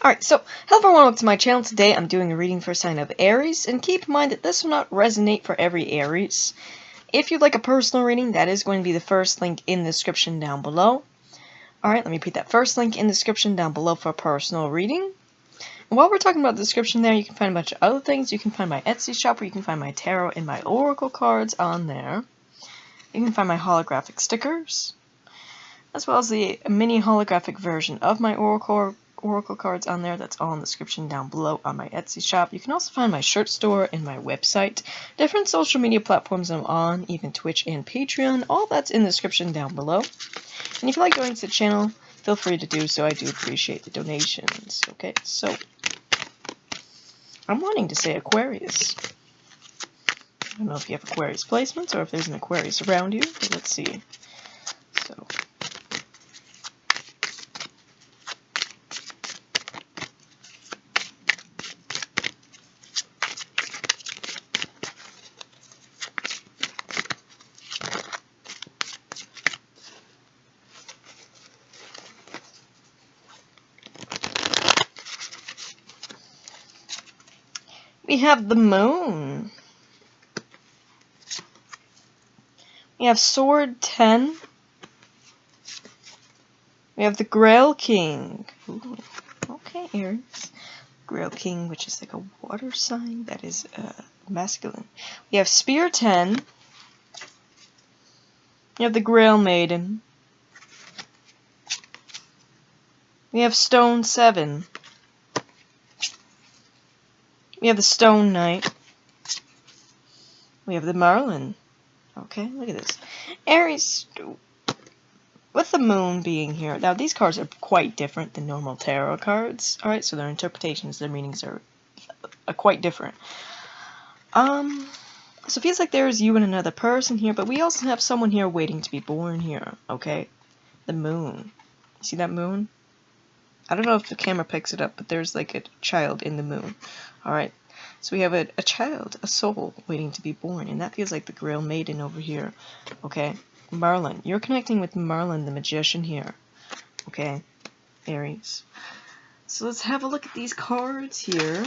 Alright, so hello everyone, welcome to my channel. Today I'm doing a reading for a sign of Aries, and keep in mind that this will not resonate for every Aries. If you'd like a personal reading, that is going to be the first link in the description down below. Alright, let me repeat that first link in the description down below for a personal reading. And while we're talking about the description there, you can find a bunch of other things. You can find my Etsy shop where you can find my tarot and my oracle cards on there. You can find my holographic stickers, as well as the mini holographic version of my oracle cards on there. That's all in the description down below on my Etsy shop. You can also find my shirt store and my website, different social media platforms I'm on, even Twitch and Patreon. All that's in the description down below. And if you like going to the channel, feel free to do so. I do appreciate the donations. Okay, so I'm wanting to say Aquarius. I don't know if you have Aquarius placements or if there's an Aquarius around you, but let's see. So we have the Moon. We have Sword 10. We have the Grail King. Ooh, okay, Aries. Grail King, which is like a water sign that is masculine. We have Spear 10. We have the Grail Maiden. We have Stone 7. We have the Stone Knight. We have the Marlin. Okay, look at this. Aries, with the Moon being here. Now, these cards are quite different than normal tarot cards. Alright, so their interpretations, their meanings are quite different. So it feels like there's you and another person here, but we also have someone here waiting to be born here, okay? The Moon. You see that moon? I don't know if the camera picks it up, but there's like a child in the moon. Alright, so we have a child, a soul, waiting to be born, and that feels like the Grail Maiden over here, okay? Marlin. You're connecting with Marlin, the magician here, okay? Aries. So let's have a look at these cards here.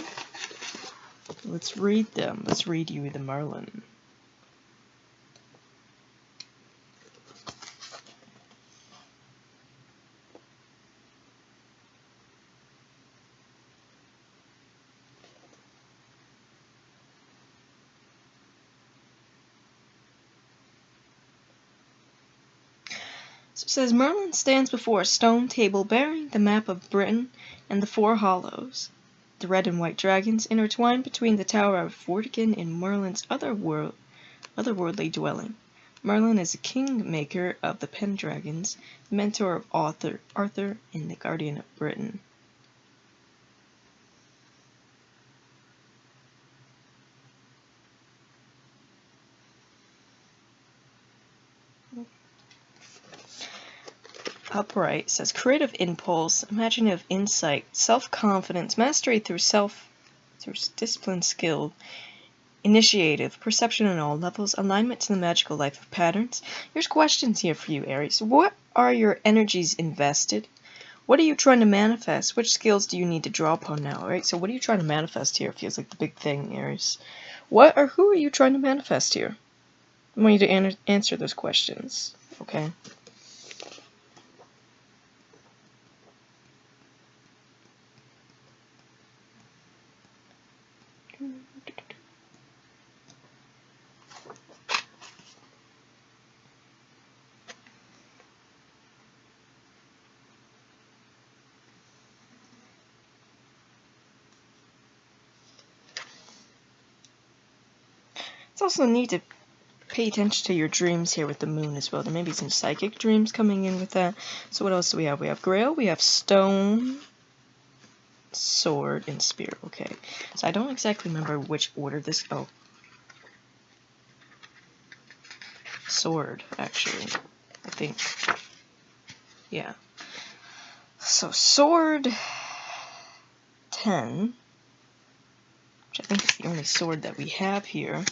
Let's read them. Let's read you the Marlin. So it says, Merlin stands before a stone table bearing the map of Britain and the Four Hollows. The red and white dragons intertwine between the Tower of Vortigern and Merlin's otherworldly dwelling. Merlin is the kingmaker of the Pendragons, the mentor of Arthur, and the guardian of Britain. Upright says creative impulse, imaginative insight, self-confidence, mastery through discipline, skill, initiative, perception on all levels, alignment to the magical life of patterns. Here's questions here for you, Aries. What are your energies invested? What are you trying to manifest? Which skills do you need to draw upon now? Alright, so what are you trying to manifest here? Feels like the big thing, Aries. What or who are you trying to manifest here? I want you to answer those questions, okay? It's also neat to pay attention to your dreams here with the moon as well. There may be some psychic dreams coming in with that. So what else do we have? We have Grail, we have Stone, Sword, and Spear. Okay, so I don't exactly remember which order this... Oh. Sword, actually. I think. Yeah. So Sword 10, which I think is the only sword that we have here.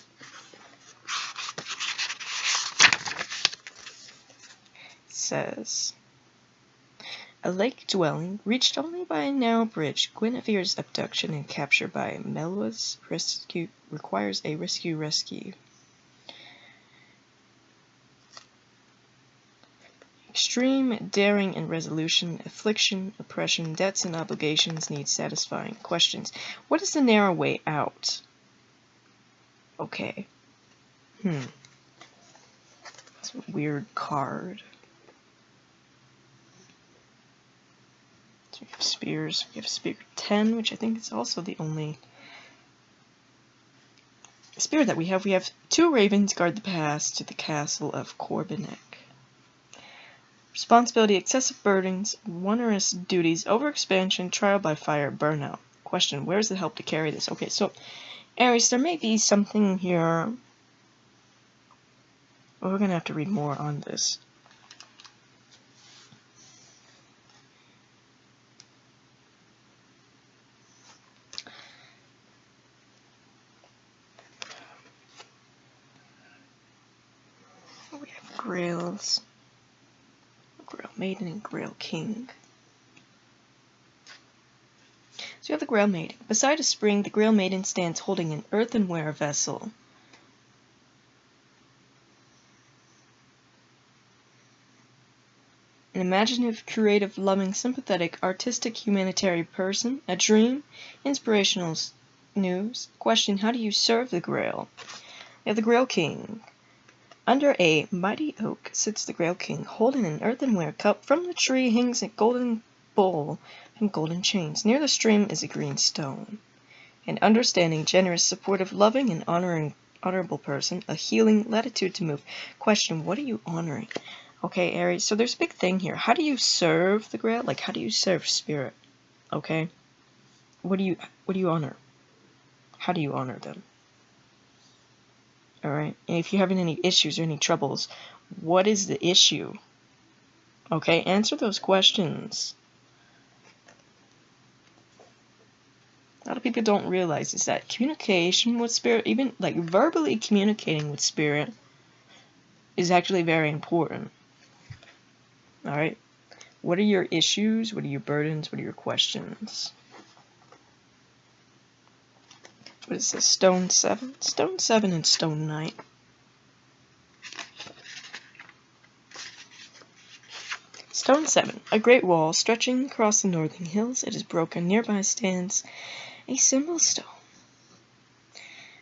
Says, A lake dwelling, reached only by a narrow bridge. Guinevere's abduction and capture by Melua's rescue requires a rescue. Extreme daring and resolution, affliction, oppression, debts and obligations need satisfying. Questions. What is the narrow way out? Okay. It's a weird card. So we have spears. We have spear 10, which I think is also the only spear that we have. We have 2 ravens guard the pass to the castle of Corbinek. Responsibility, excessive burdens, onerous duties, overexpansion, trial by fire, burnout. Question, where's the help to carry this? Okay, so, Aries, there may be something here. Well, we're going to have to read more on this. We have Grails. Grail Maiden and Grail King. So you have the Grail Maiden. Beside a spring, the Grail Maiden stands holding an earthenware vessel. An imaginative, creative, loving, sympathetic, artistic, humanitarian person. A dream. Inspirational news. Question, how do you serve the Grail? You have the Grail King. Under a mighty oak sits the Grail King, holding an earthenware cup. From the tree hangs a golden bowl and golden chains. Near the stream is a green stone. An understanding, generous, supportive, loving, and honorable person. A healing, latitude to move. Question, what are you honoring? Okay, Aries, so there's a big thing here. How do you serve the Grail? Like, how do you serve spirit? Okay? What do you honor? How do you honor them? Alright? And if you're having any issues or any troubles, what is the issue? Okay, answer those questions. A lot of people don't realize is that communication with spirit, even like verbally communicating with spirit, is actually very important. Alright? What are your issues? What are your burdens? What are your questions? What is this? Stone 7? Stone 7 and Stone 9. Stone 7. A great wall stretching across the northern hills. It is broken. Nearby stands a simple stone.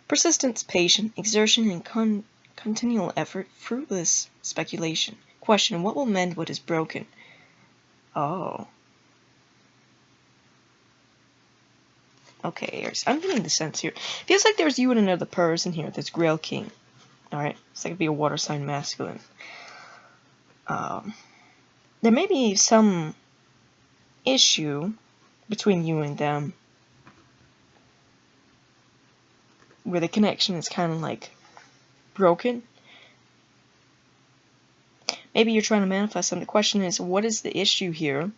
Persistence, patience, exertion, and continual effort. Fruitless speculation. Question, what will mend what is broken? Oh. Okay, Aries. I'm getting the sense here. Feels like there's you and another person here. This Grail King. Alright, so that could be a water sign masculine. There may be some issue between you and them where the connection is kind of like broken. Maybe you're trying to manifest something. The question is, what is the issue here?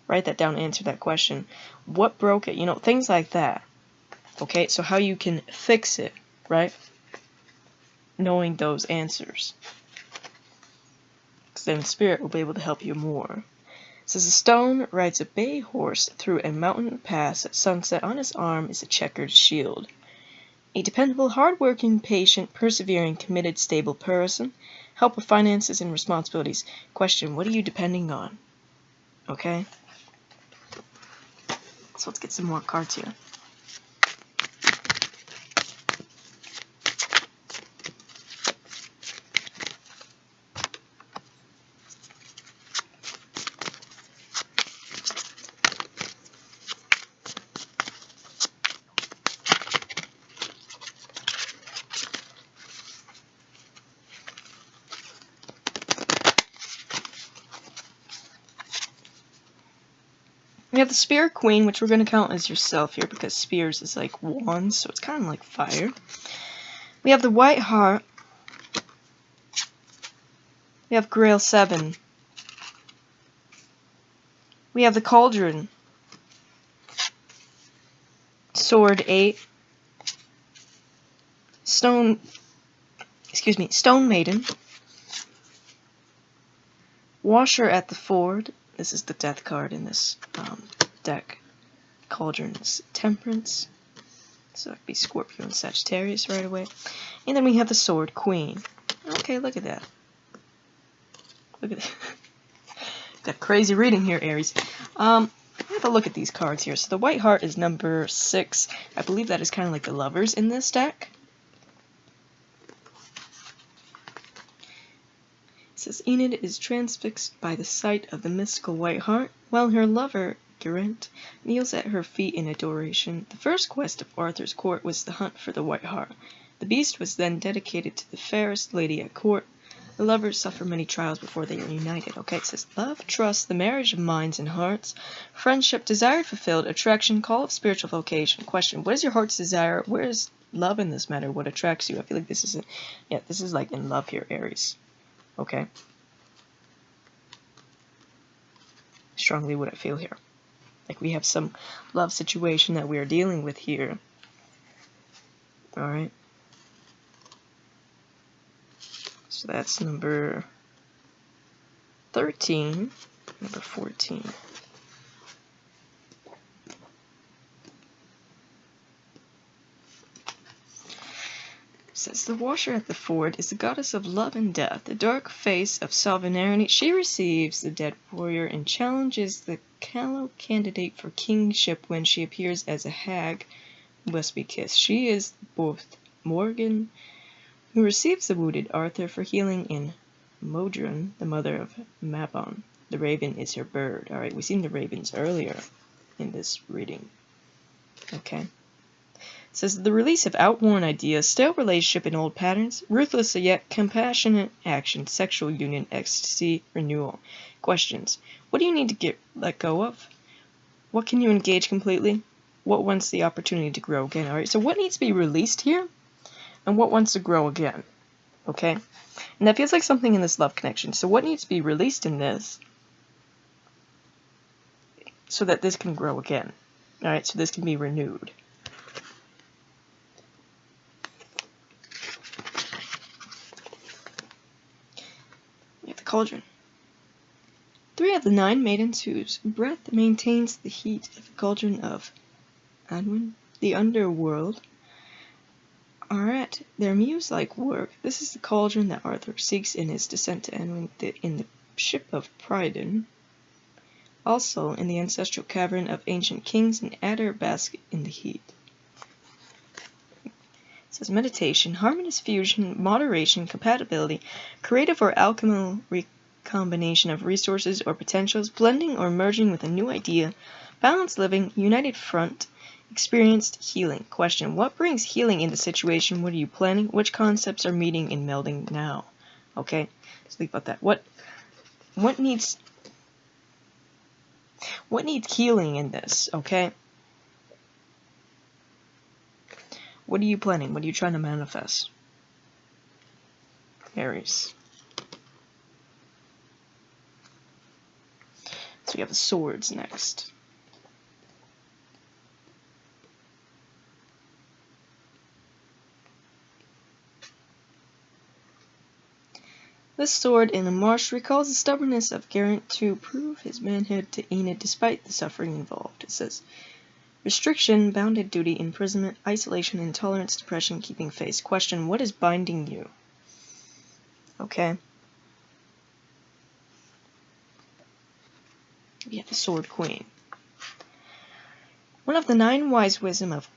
Write that down, answer that question. What broke it? You know, things like that. Okay, so how you can fix it, right? Knowing those answers. Because then spirit will be able to help you more. It says, a stone rides a bay horse through a mountain pass at sunset. On his arm is a checkered shield. A dependable, hard-working, patient, persevering, committed, stable person. Help with finances and responsibilities. Question, what are you depending on? Okay? So let's get some more cards here. We have the Spear Queen, which we're going to count as yourself here because spears is like wands, so it's kind of like fire. We have the White Heart. We have Grail 7. We have the Cauldron. Sword 8. Stone Maiden. Washer at the Ford. This is the death card in this deck. Cauldron's Temperance. So that could be Scorpio and Sagittarius right away. And then we have the Sword Queen. Okay, look at that. Look at that. Got crazy reading here, Aries. Have a look at these cards here. So the White Heart is number 6. I believe that is kind of like the Lovers in this deck. It says Enid is transfixed by the sight of the mystical White Heart, while her lover, Geraint, kneels at her feet in adoration. The first quest of Arthur's court was the hunt for the White Heart. The beast was then dedicated to the fairest lady at court. The lovers suffer many trials before they are united. Okay, it says love, trust, the marriage of minds and hearts, friendship, desire fulfilled, attraction, call of spiritual vocation. Question, what is your heart's desire? Where is love in this matter? What attracts you? I feel like this is this is like in love here, Aries. Okay. Strongly what I feel here. Like we have some love situation that we are dealing with here. Alright. So that's number 13, number 14. It says the Washer at the Ford is the goddess of love and death, the dark face of sovereignty. She receives the dead warrior and challenges the callow candidate for kingship when she appears as a hag who must be kissed. She is both Morgan, who receives the wounded Arthur for healing, in Modron, the mother of Mabon. The raven is her bird. Alright, we've seen the ravens earlier in this reading. Okay. It says the release of outworn ideas, stale relationship and old patterns, ruthless yet compassionate action, sexual union, ecstasy, renewal. Questions. What do you need to let go of? What can you engage completely? What wants the opportunity to grow again? Alright, so what needs to be released here? And what wants to grow again? Okay? And that feels like something in this love connection. So what needs to be released in this so that this can grow again? Alright, so this can be renewed. We have the Cauldron. 3 of the 9 maidens whose breath maintains the heat of the Cauldron of Anwin, the underworld, are at their muse-like work. This is the cauldron that Arthur seeks in his descent to Anwin in the ship of Pryden. Also in the ancestral cavern of ancient kings, and Adder bask in the heat. It says meditation, harmonious fusion, moderation, compatibility, creative or alchemical recombination of resources or potentials, blending or merging with a new idea, balanced living, united front, experienced healing. Question, what brings healing in the situation? What are you planning? Which concepts are meeting and melding now? Okay, let's think about that. What needs healing in this? Okay, what are you planning? What are you trying to manifest? Aries. So we have the swords next. This sword in the marsh recalls the stubbornness of Geraint to prove his manhood to Enid despite the suffering involved. It says, restriction, bounded duty, imprisonment, isolation, intolerance, depression, keeping face. Question, what is binding you? Okay. We have the Sword Queen. One of the 9 wise wisdom of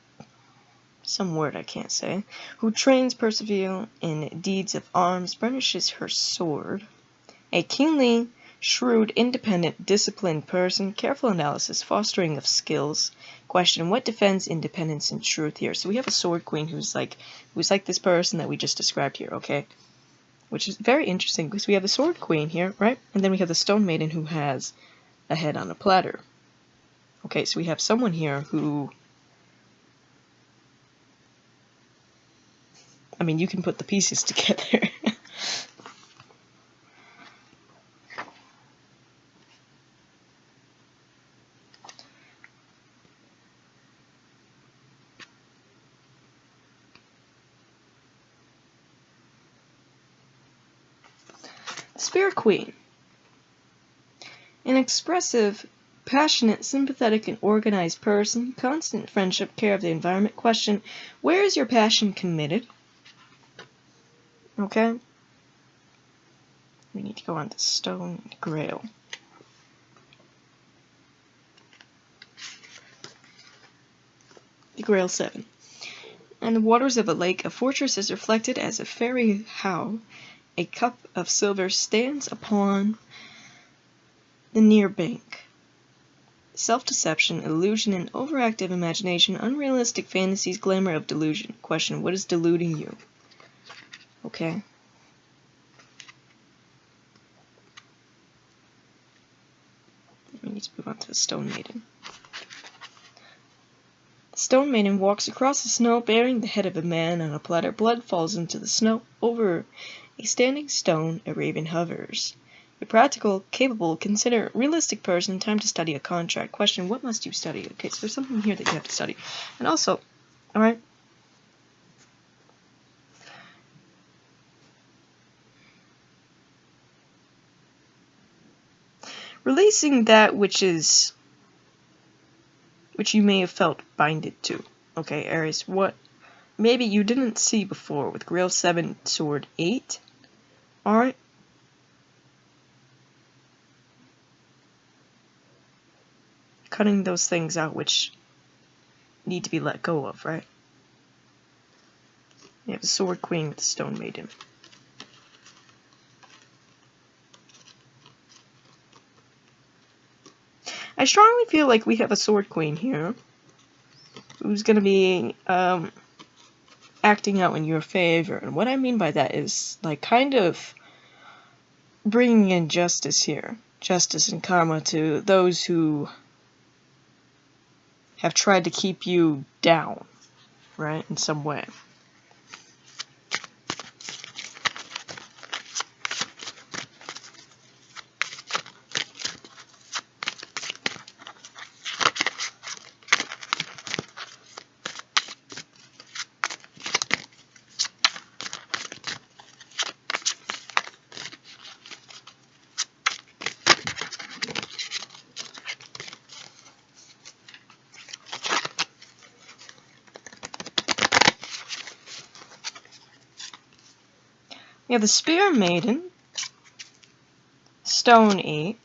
some word I can't say, who trains persevere in deeds of arms, burnishes her sword. A keenly shrewd, independent, disciplined person, careful analysis, fostering of skills. Question, what defends independence and truth here? So we have a Sword Queen who's like this person that we just described here, okay? Which is very interesting because we have the Sword Queen here, right? And then we have the Stone Maiden who has a head on a platter. Okay, so we have someone here who, I mean, you can put the pieces together. Spirit Queen. An expressive, passionate, sympathetic, and organized person. Constant friendship, care of the environment. Question, where is your passion committed? Okay. We need to go on to Stone Grail. The Grail 7. On the waters of a lake, a fortress is reflected as a fairy how a cup of silver stands upon the near bank. Self-deception, illusion, and overactive imagination, unrealistic fantasies, glamour of delusion. Question, what is deluding you? Okay. We need to move on to the Stone Maiden. The Stone Maiden walks across the snow bearing the head of a man on a platter. Blood falls into the snow. Over a standing stone, a raven hovers. A practical, capable, considerate, realistic person. Time to study a contract. Question, what must you study? Okay, so there's something here that you have to study. And also, alright, releasing that which you may have felt binded to. Okay, Aries, what maybe you didn't see before with Grail 7, Sword 8. Alright? Cutting those things out which need to be let go of, right? You have the Sword Queen with the Stone Maiden. I strongly feel like we have a Sword Queen here who's going to be acting out in your favor. And what I mean by that is, like, kind of bringing in justice here. Justice and karma to those who have tried to keep you down, right, in some way. We have the Spear Maiden, Stone 8,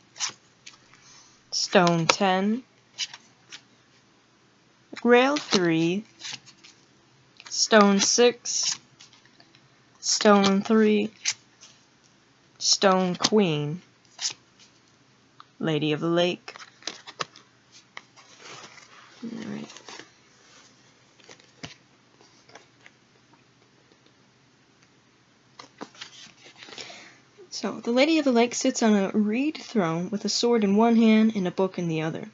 Stone 10, Grail 3, Stone 6, Stone 3, Stone Queen, Lady of the Lake. Alright. So, the Lady of the Lake sits on a reed throne with a sword in one hand and a book in the other.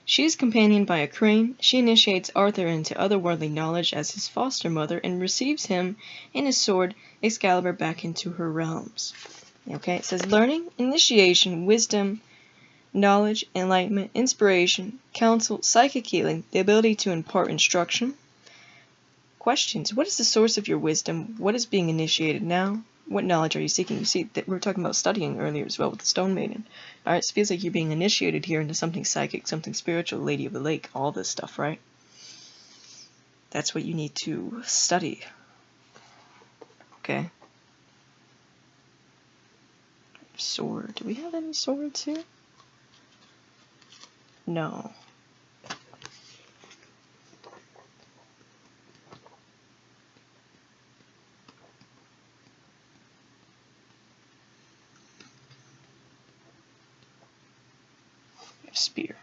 She is companioned by a crane. She initiates Arthur into otherworldly knowledge as his foster mother and receives him and his sword, Excalibur, back into her realms. Okay, it says learning, initiation, wisdom, knowledge, enlightenment, inspiration, counsel, psychic healing, the ability to impart instruction. Questions. What is the source of your wisdom? What is being initiated now? What knowledge are you seeking? You see, that we were talking about studying earlier as well with the Stone Maiden. Alright, it feels like you're being initiated here into something psychic, something spiritual, Lady of the Lake, all this stuff, right? That's what you need to study. Okay. Sword. Do we have any swords here? No. Spear.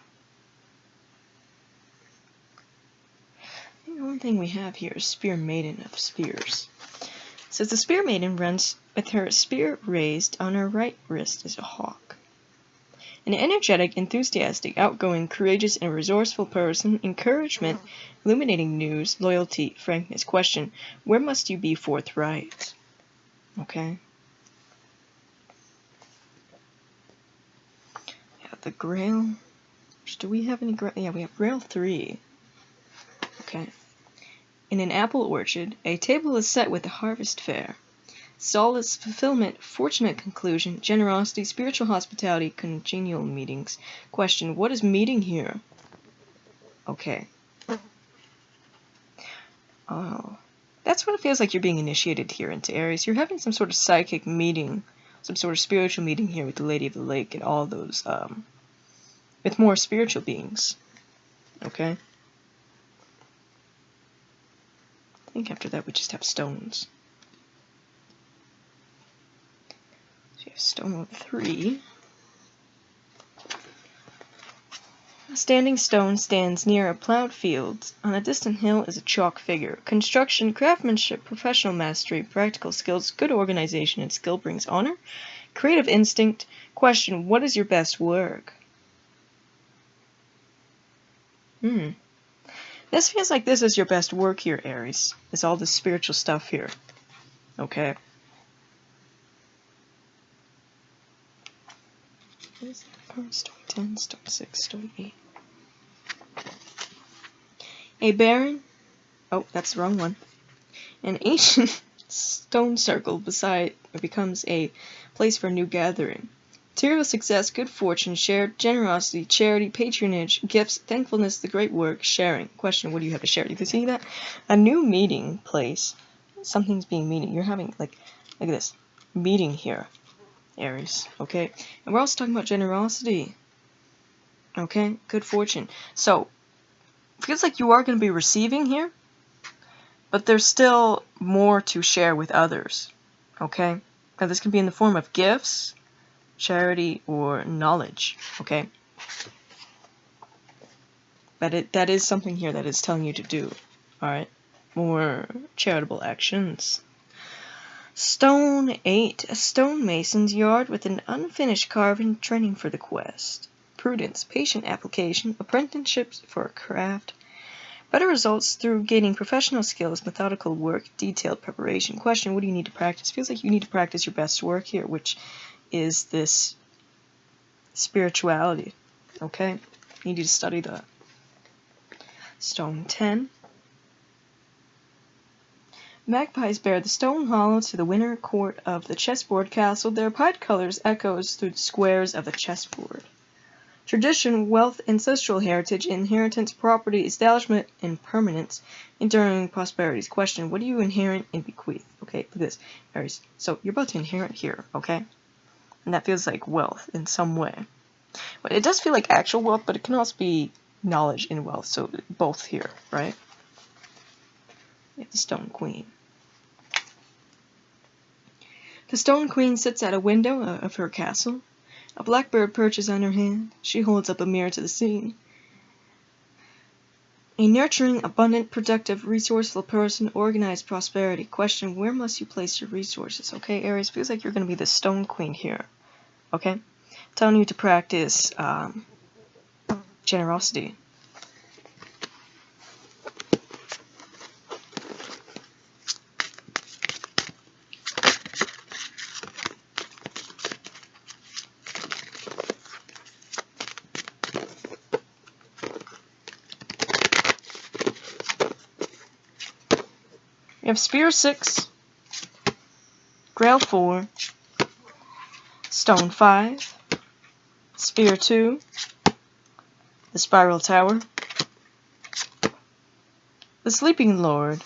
The only thing we have here is Spear Maiden of Spears. It says the Spear Maiden runs with her spear raised on her right wrist as a hawk. An energetic, enthusiastic, outgoing, courageous, and resourceful person. Encouragement, illuminating news, loyalty, frankness. Question, where must you be forthright? Okay. Yeah, the Grail. Do we have any Grail? Yeah, we have Grail 3. Okay. In an apple orchard, a table is set with a harvest fair. solace, fulfillment, fortunate conclusion, generosity, spiritual hospitality, congenial meetings. Question, what is meeting here? Okay. Oh. That's what it feels like you're being initiated here into Aries. You're having some sort of psychic meeting, some sort of spiritual meeting here with the Lady of the Lake and all those, with more spiritual beings. Okay? I think after that we just have stones. So you have stone 3. A standing stone stands near a plowed field. On a distant hill is a chalk figure. Construction, craftsmanship, professional mastery, practical skills, good organization, and skill brings honor. Creative instinct. Question, what is your best work? This feels like this is your best work here, Aries. It's all this spiritual stuff here. Okay. Stone 10, stone 6, stone 8. A barren, oh, that's the wrong one. An ancient stone circle beside becomes a place for a new gathering. Material success, good fortune, shared generosity, charity, patronage, gifts, thankfulness, the great work, sharing. Question, what do you have to share? You can see that? A new meeting place. Something's being meeting. You're having, like at this. Meeting here, Aries. Okay? And we're also talking about generosity. Okay? Good fortune. So, feels like you are going to be receiving here, but there's still more to share with others. Okay? Now, this can be in the form of gifts, charity, or knowledge. Okay? But that is something here that is telling you to do. Alright? More charitable actions. Stone 8. A stonemason's yard with an unfinished carving training for the quest. Prudence, patient application, apprenticeships for a craft. Better results through gaining professional skills, methodical work, detailed preparation. Question, what do you need to practice? Feels like you need to practice your best work here, which is this spirituality. Okay? You need to study that. Stone 10. Magpies bear the stone hollow to the winter court of the chessboard castle. Their pied colors echoes through the squares of the chessboard. Tradition, wealth, ancestral heritage, inheritance, property, establishment, and permanence, enduring prosperities. Question, what do you inherit and bequeath? Okay, look at this, Aries. So you're about to inherit here, okay? And that feels like wealth in some way. But it does feel like actual wealth, but it can also be knowledge and wealth, so both here, right? We have the Stone Queen. The Stone Queen sits at a window of her castle. A blackbird perches on her hand. She holds up a mirror to the scene. A nurturing, abundant, productive, resourceful person, organized prosperity. Question, where must you place your resources? Okay, Aries, feels like you're going to be the Stone Queen here. Okay? Telling you to practice generosity. We have Spear 6, Grail 4, Stone 5, Spear 2, the Spiral Tower, the Sleeping Lord,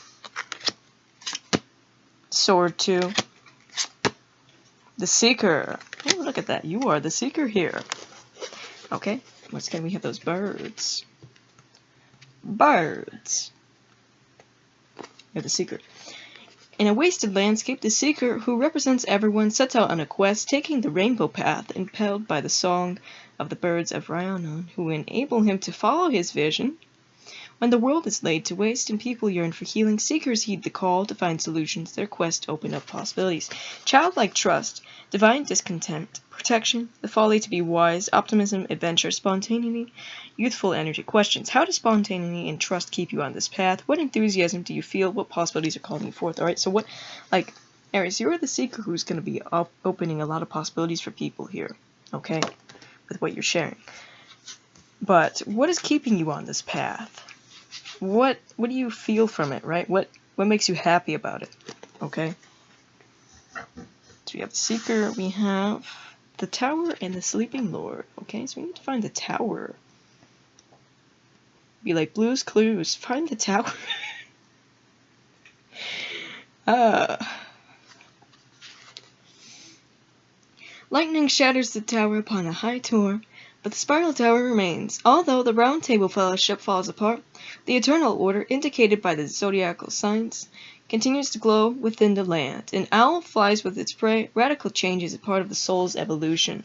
Sword 2, the Seeker. Oh, look at that. You are the Seeker here. Okay, once again we have those birds. Birds. You're the Seeker. In a wasted landscape, the Seeker, who represents everyone, sets out on a quest, taking the rainbow path, impelled by the song of the birds of Rhiannon, who enable him to follow his vision. When the world is laid to waste and people yearn for healing, seekers heed the call to find solutions. Their quest open up possibilities. Childlike trust, divine discontent, protection, the folly to be wise, optimism, adventure, spontaneity, youthful energy. Questions. How does spontaneity and trust keep you on this path? What enthusiasm do you feel? What possibilities are calling you forth? Alright, so what, like, Aries, you're the seeker who's going to be opening a lot of possibilities for people here, okay, with what you're sharing. But what is keeping you on this path? What do you feel from it, right? What makes you happy about it? Okay? So we have the Seeker, we have the Tower, and the Sleeping Lord. Okay, so we need to find the Tower. Be like Blue's Clues, find the Tower. Lightning shatters the tower upon a high tour, but the spiral tower remains. Although the Round Table Fellowship falls apart, the eternal order, indicated by the zodiacal signs, continues to glow within the land. An owl flies with its prey. Radical change is a part of the soul's evolution.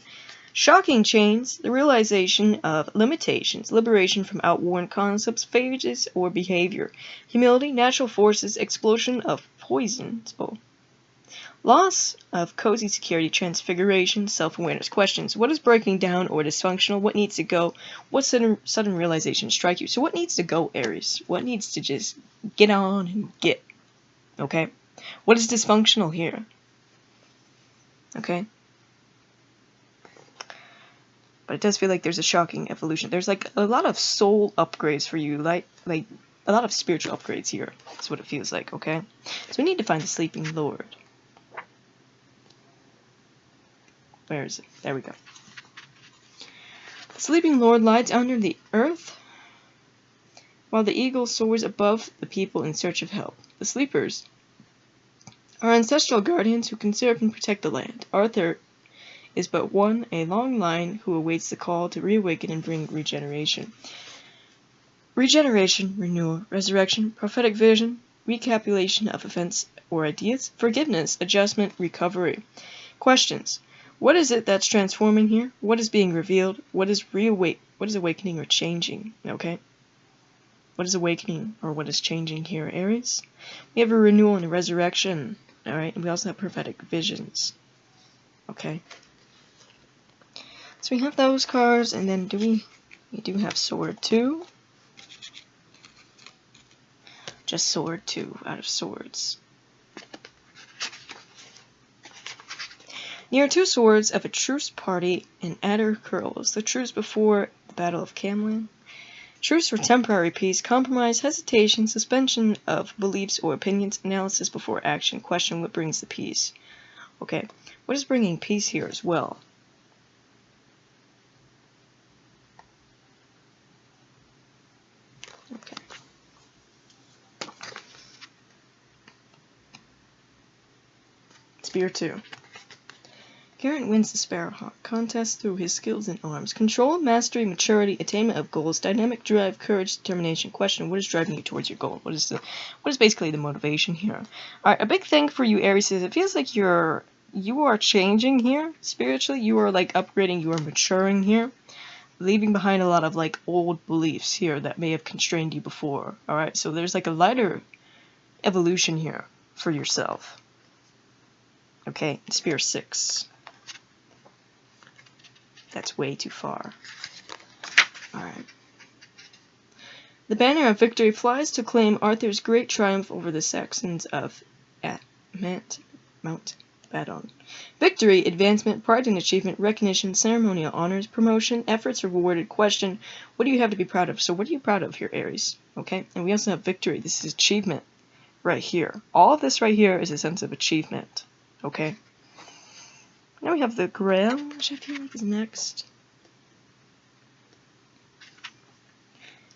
Shocking change, the realization of limitations, liberation from outworn concepts, phases, or behavior. Humility, natural forces, explosion of poisons. Loss of cozy security, transfiguration, self-awareness. Questions. What is breaking down or dysfunctional? What needs to go? What sudden realization strike you? So what needs to go, Aries? What needs to just get on and get? Okay? What is dysfunctional here? Okay? But it does feel like there's a shocking evolution. There's like a lot of soul upgrades for you, like a lot of spiritual upgrades here. That's what it feels like, okay? So we need to find the Sleeping Lord. Where is it? There we go. The Sleeping Lord lies under the earth, while the eagle soars above the people in search of help. The sleepers are ancestral guardians who conserve and protect the land. Arthur is but one, a long line who awaits the call to reawaken and bring regeneration. Regeneration, renewal, resurrection, prophetic vision, recapitulation of events or ideas, forgiveness, adjustment, recovery. Questions. What is it that's transforming here? What is being revealed? What is awakening or changing? Okay? What is awakening or what is changing here, Aries? We have a renewal and a resurrection. Alright? And we also have prophetic visions. Okay? So we have those cards, and then we do have Sword 2. Just Sword 2 out of Swords. Near two swords of a truce party, an adder curls. The truce before the Battle of Camlan. Truce for temporary peace, compromise, hesitation, suspension of beliefs or opinions, analysis before action. Question, what brings the peace? Okay, what is bringing peace here as well? Okay. Spear 2. Garrett wins the Sparrowhawk contest through his skills in arms. Control, mastery, maturity, attainment of goals, dynamic drive, courage, determination. Question, what is driving you towards your goal? What is basically the motivation here? Alright, a big thing for you, Aries, is it feels like you are changing here spiritually. You are like upgrading, you are maturing here. Leaving behind a lot of like old beliefs here that may have constrained you before. Alright, so there's like a lighter evolution here for yourself. Okay, Spear 6. That's way too far. Alright. The banner of victory flies to claim Arthur's great triumph over the Saxons of Mount Badon. Victory, advancement, pride and achievement, recognition, ceremonial honors, promotion, efforts rewarded. Question, what do you have to be proud of? So what are you proud of here, Aries? Okay, and we also have victory. This is achievement right here. All of this right here is a sense of achievement. Okay? Now we have the Grail, which I feel like is next.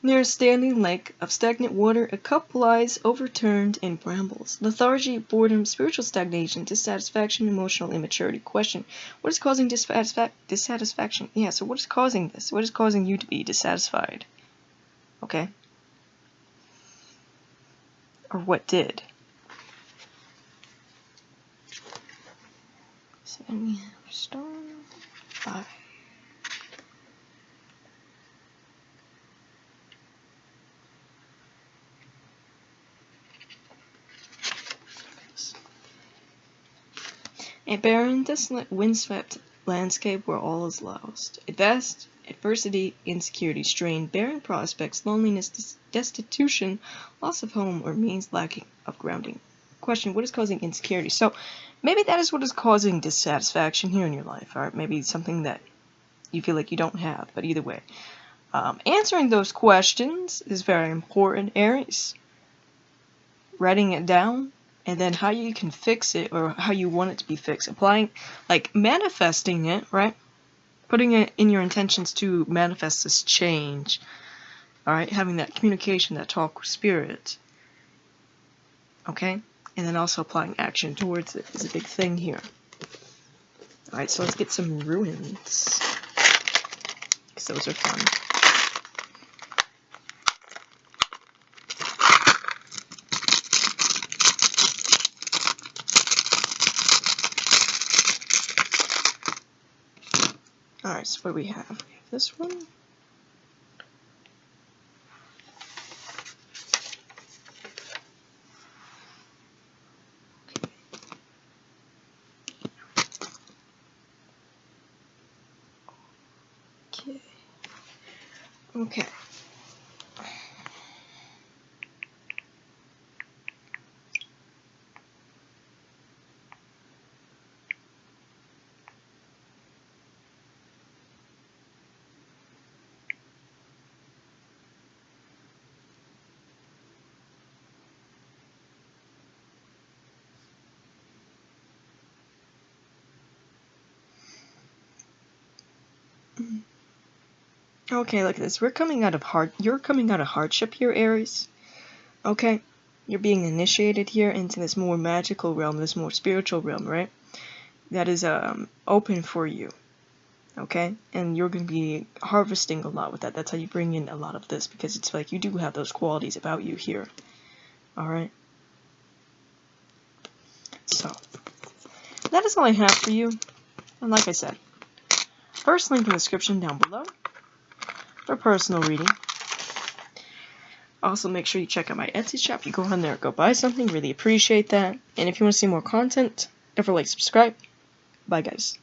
Near a standing lake of stagnant water, a cup lies overturned in brambles. Lethargy, boredom, spiritual stagnation, dissatisfaction, emotional immaturity. Question, what is causing dissatisfaction? Yeah, so what is causing this? What is causing you to be dissatisfied? Okay. Or what did? So then we have star 5. A barren, desolate, windswept landscape where all is lost. At best, adversity, insecurity, strain, barren prospects, loneliness, destitution, loss of home, or means lacking of grounding. Question, what is causing insecurity? So, maybe that is what is causing dissatisfaction here in your life, or maybe something that you feel like you don't have, but either way. Answering those questions is very important, Aries. Writing it down and then how you can fix it or how you want it to be fixed. Applying, like manifesting it, right? Putting it in your intentions to manifest this change. Alright, having that communication, that talk with spirit. Okay? And then also applying action towards it is a big thing here. Alright, so let's get some ruins. Because those are fun. Alright, so what do we have? We have this one. Okay. Okay, look at this. You're coming out of hardship here, Aries. Okay? You're being initiated here into this more magical realm, this more spiritual realm, right? That is open for you. Okay? And you're going to be harvesting a lot with that. That's how you bring in a lot of this, because it's like you do have those qualities about you here. Alright? So, that is all I have for you. And like I said, first link in the description down below for personal reading. Also, make sure you check out my Etsy shop. You go on there, go buy something. Really appreciate that. And if you want to see more content, don't forget to like, subscribe. Bye, guys.